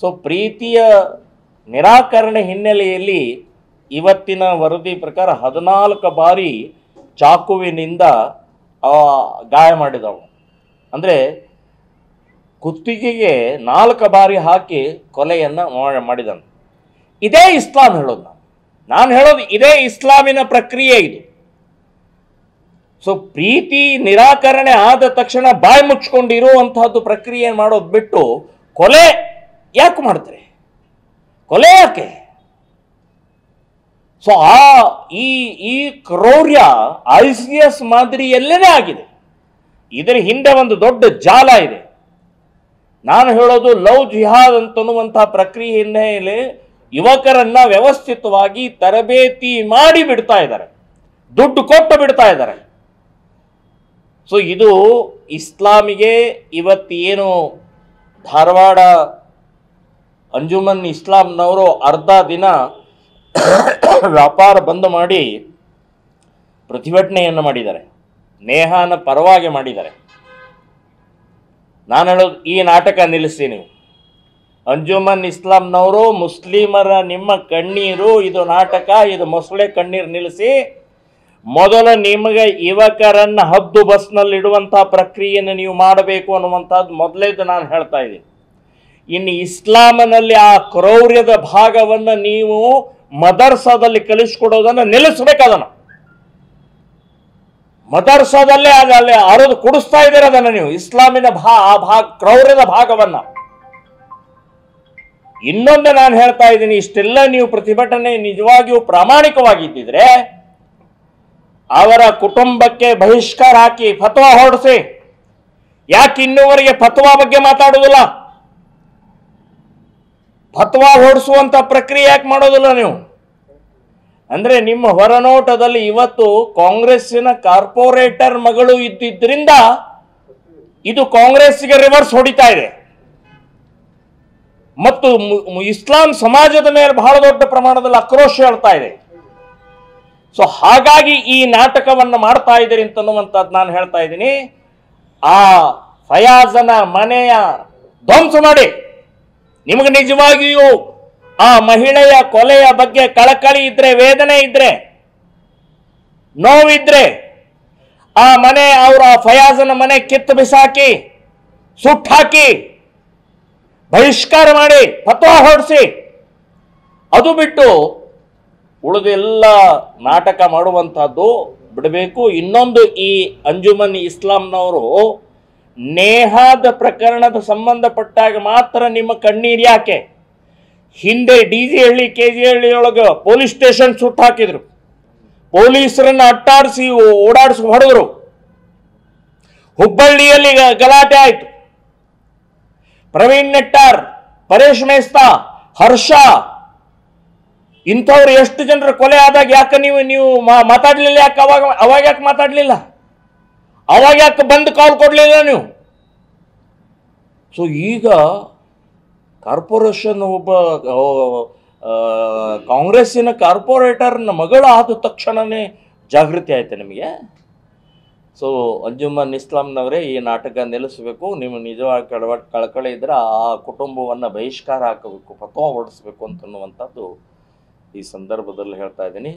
So ಪ್ರೀತಿಯ ನಿರಾಕರಣೆ ಹಿನ್ನೆಲೆಯಲ್ಲಿ ಇವತ್ತಿನ ವರದಿ ಪ್ರಕಾರ 14 ಬಾರಿ ಚಾಕುವಿನಿಂದ ಗಾಯ ಮಾಡಿದವು. ಅಂದರೆ ಕುತ್ತಿಗೆಗೆ 4 ಬಾರಿ ಹಾಕಿ ಕೊಲೆಯನ್ನು ಮಾಡಿದನು. ಇದೇ ಇಸ್ಲಾಂ ಹೇಳೋದು. ನಾನು ಹೇಳೋದು ಇದೇ ಇಸ್ಲಾಮಿನ ಪ್ರಕ್ರಿಯೆ ಇದು. ಸೊ ಪ್ರೀತಿ ನಿರಾಕರಣೆ ಆದ ತಕ್ಷಣ ಬಾಯಿ ಮುಚ್ಕೊಂಡಿರುವಂತಹದ್ದು ಪ್ರಕ್ರಿಯೆ ಮಾಡೋದು ಬಿಟ್ಟು ಕೊಲೆ ಯಾಕೆ ಮಾಡ್ತಾರೆ? ಕೊಲೆ ಯಾಕೆ? ಸೊ ಈ ಕ್ರೌರ್ಯ ICS ಮಾದರಿಯಲ್ಲೇ ಆಗಿದೆ. ಇದರ ಹಿಂದೆ ಒಂದು ದೊಡ್ಡ ಜಾಲ ಇದೆ. ನಾನು ಹೇಳೋದು ಲವ್ ಜಿಹಾದ್ ಅಂತನ್ನುವಂತಹ ಪ್ರಕ್ರಿಯೆ ಹಿನ್ನೆಲೆ ಯುವಕರನ್ನ ವ್ಯವಸ್ಥಿತವಾಗಿ ತರಬೇತಿ ಮಾಡಿ ಬಿಡ್ತಾ ಇದ್ದಾರೆ, ದುಡ್ಡು ಕೊಟ್ಟು ಬಿಡ್ತಾ ಇದ್ದಾರೆ. ಸೊ ಇದು ಇಸ್ಲಾಮಿಗೆ ಇವತ್ತೇನು ಧಾರವಾಡ ಅಂಜುಮನ್ ಇಸ್ಲಾಂನವರು ಅರ್ಧ ದಿನ ವ್ಯಾಪಾರ ಬಂದ್ ಮಾಡಿ ಪ್ರತಿಭಟನೆಯನ್ನು ಮಾಡಿದ್ದಾರೆ, ನೇಹಾನ ಪರವಾಗಿ ಮಾಡಿದ್ದಾರೆ. ನಾನು ಹೇಳೋದು ಈ ನಾಟಕ ನಿಲ್ಲಿಸಿ. ನೀವು ಅಂಜುಮನ್ ಇಸ್ಲಾಂನವರು ಮುಸ್ಲಿಮರ ನಿಮ್ಮ ಕಣ್ಣೀರು ಇದು ನಾಟಕ, ಇದು ಮೊಸಳೆ ಕಣ್ಣೀರು ನಿಲ್ಲಿಸಿ ಮೊದಲು ನಿಮಗೆ ಯುವಕರನ್ನ ಹದ್ದು ಬಸ್ನಲ್ಲಿ ಇಡುವಂತಹ ಪ್ರಕ್ರಿಯೆಯನ್ನು ನೀವು ಮಾಡಬೇಕು ಅನ್ನುವಂಥದ್ದು ಮೊದಲೇದು ನಾನು ಹೇಳ್ತಾ ಇದ್ದೀನಿ. ಇನ್ನು ಇಸ್ಲಾಮಿನಲ್ಲಿ ಆ ಕ್ರೌರ್ಯದ ಭಾಗವನ್ನು ನೀವು ಮದರ್ಸಾದಲ್ಲಿ ಕಲಿಸ್ಕೊಡೋದನ್ನು ನಿಲ್ಲಿಸ್ಬೇಕು. ಅದನ್ನು ಮದರ್ಸಾದಲ್ಲೇ ಅಲ್ಲಿ ಅರಿದು ಕುಡಿಸ್ತಾ ಇದ್ದೀರ ಅದನ್ನು ನೀವು, ಇಸ್ಲಾಮಿನ ಕ್ರೌರ್ಯದ ಭಾಗವನ್ನ. ಇನ್ನೊಂದು ನಾನು ಹೇಳ್ತಾ ಇದ್ದೀನಿ, ಇಷ್ಟೆಲ್ಲ ನೀವು ಪ್ರತಿಭಟನೆ ನಿಜವಾಗಿಯೂ ಪ್ರಾಮಾಣಿಕವಾಗಿದ್ದಿದ್ರೆ ಅವರ ಕುಟುಂಬಕ್ಕೆ ಬಹಿಷ್ಕಾರ ಹಾಕಿ ಫತ್ವಾ ಹೊರಡಿಸಿ. ಯಾಕೆ ಇನ್ನೂವರೆಗೆ ಫತ್ವಾ ಬಗ್ಗೆ ಮಾತಾಡೋದಿಲ್ಲ? ಫತ್ವಾ ಹೊರಡಿಸುವಂತ ಪ್ರಕ್ರಿಯೆ ಯಾಕೆ ಮಾಡೋದಿಲ್ಲ ನೀವು? ಅಂದ್ರೆ ನಿಮ್ಮ ಹೊರನೋಟದಲ್ಲಿ ಇವತ್ತು ಕಾಂಗ್ರೆಸ್ಸಿನ ಕಾರ್ಪೊರೇಟರ್ ಮಗಳು ಇದ್ದಿದ್ರಿಂದ ಇದು ಕಾಂಗ್ರೆಸ್ಗೆ ರಿವರ್ಸ್ ಹೊಡಿತಾ ಇದೆ ಮತ್ತು ಇಸ್ಲಾಂ ಸಮಾಜದ ಮೇಲೆ ಬಹಳ ದೊಡ್ಡ ಪ್ರಮಾಣದಲ್ಲಿ ಆಕ್ರೋಶ ಹೇಳ್ತಾ ಇದೆ. ಸೊ ಹಾಗಾಗಿ ಈ ನಾಟಕವನ್ನು ಮಾಡ್ತಾ ಇದ್ದೀರಿ ಅಂತನ್ನುವಂಥದ್ದು ನಾನು ಹೇಳ್ತಾ ಇದ್ದೀನಿ. ಆ ಫಯಾಜನ ಮನೆಯ ಧ್ವಂಸ ಮಾಡಿ, ನಿಮಗೆ ನಿಜವಾಗಿಯೂ ಆ ಮಹಿಳೆಯ ಕೊಲೆಯ ಬಗ್ಗೆ ಕಳಕಳಿ ಇದ್ರೆ, ವೇದನೆ ಇದ್ರೆ, ನೋವಿದ್ರೆ ಆ ಮನೆ ಅವರ ಫಯಾಜನ ಮನೆ ಕಿತ್ತು ಬಿಸಾಕಿ, ಸುಟ್ಟಾಕಿ, ಬಹಿಷ್ಕಾರ ಮಾಡಿ, ಫತ್ವಾ ಹೊರಡಿಸಿ. ಅದು ಬಿಟ್ಟು ಉಳಿದೆಲ್ಲ ನಾಟಕ ಮಾಡುವಂತಹದ್ದು ಬಿಡಬೇಕು. ಇನ್ನೊಂದು, ಈ ಅಂಜುಮನ್ ಇಸ್ಲಾಂನವರು ನೇಹಾದ ಪ್ರಕರಣದ ಸಂಬಂಧಪಟ್ಟಾಗ ಮಾತ್ರ ನಿಮ್ಮ ಕಣ್ಣೀರು ಯಾಕೆ? ಹಿಂದೆ DG ಹಳ್ಳಿ KG ಹಳ್ಳಿಯೊಳಗೆ ಪೊಲೀಸ್ ಸ್ಟೇಷನ್ ಸುಟ್ಟು ಹಾಕಿದ್ರು, ಪೊಲೀಸರನ್ನ ಅಟ್ಟಾಡಿಸಿ ಓಡಾಡಿಸಿ ಹೊಡೆದ್ರು. ಹುಬ್ಬಳ್ಳಿಯಲ್ಲಿ ಗಲಾಟೆ ಆಯಿತು. ಪ್ರವೀಣ್ ನೆಟ್ಟಾರ್, ಪರೇಶ್ ಮೇಸ್ತಾ, ಹರ್ಷ ಇಂಥವ್ರು ಎಷ್ಟು ಜನರ ಕೊಲೆ ಆದಾಗ ಯಾಕೆ ನೀವು ಮಾತಾಡ್ಲಿಲ್ಲ? ಯಾಕೆ ಅವಾಗ ಯಾಕೆ ಮಾತಾಡ್ಲಿಲ್ಲ? ಅವಾಗ ಯಾಕೆ ಬಂದು ಕಾಲ್ ಕೊಡ್ಲಿಲ್ಲ ನೀವು? ಸೊ ಈಗ ಕಾರ್ಪೊರೇಷನ್ ಒಬ್ಬ ಕಾಂಗ್ರೆಸ್ಸಿನ ಕಾರ್ಪೊರೇಟರ್ನ ಮಗಳು ಆದ ತಕ್ಷಣನೇ ಜಾಗೃತಿ ಆಯ್ತು ನಿಮಗೆ. ಸೊ ಅಂಜುಮನ್ ಇಸ್ಲಾಂನವರೇ, ಈ ನಾಟಕ ನಿಲ್ಲಿಸಬೇಕು. ನೀವು ನಿಜವಾಗಿ ಕಳಕಳಿ ಇದ್ರೆ ಆ ಕುಟುಂಬವನ್ನು ಬಹಿಷ್ಕಾರ ಹಾಕಬೇಕು, ಫತ್ವಾ ಹೊರಡಿಸ್ಬೇಕು ಅಂತನ್ನುವಂಥದ್ದು ಈ ಸಂದರ್ಭದಲ್ಲಿ ಹೇಳ್ತಾ ಇದ್ದೀನಿ.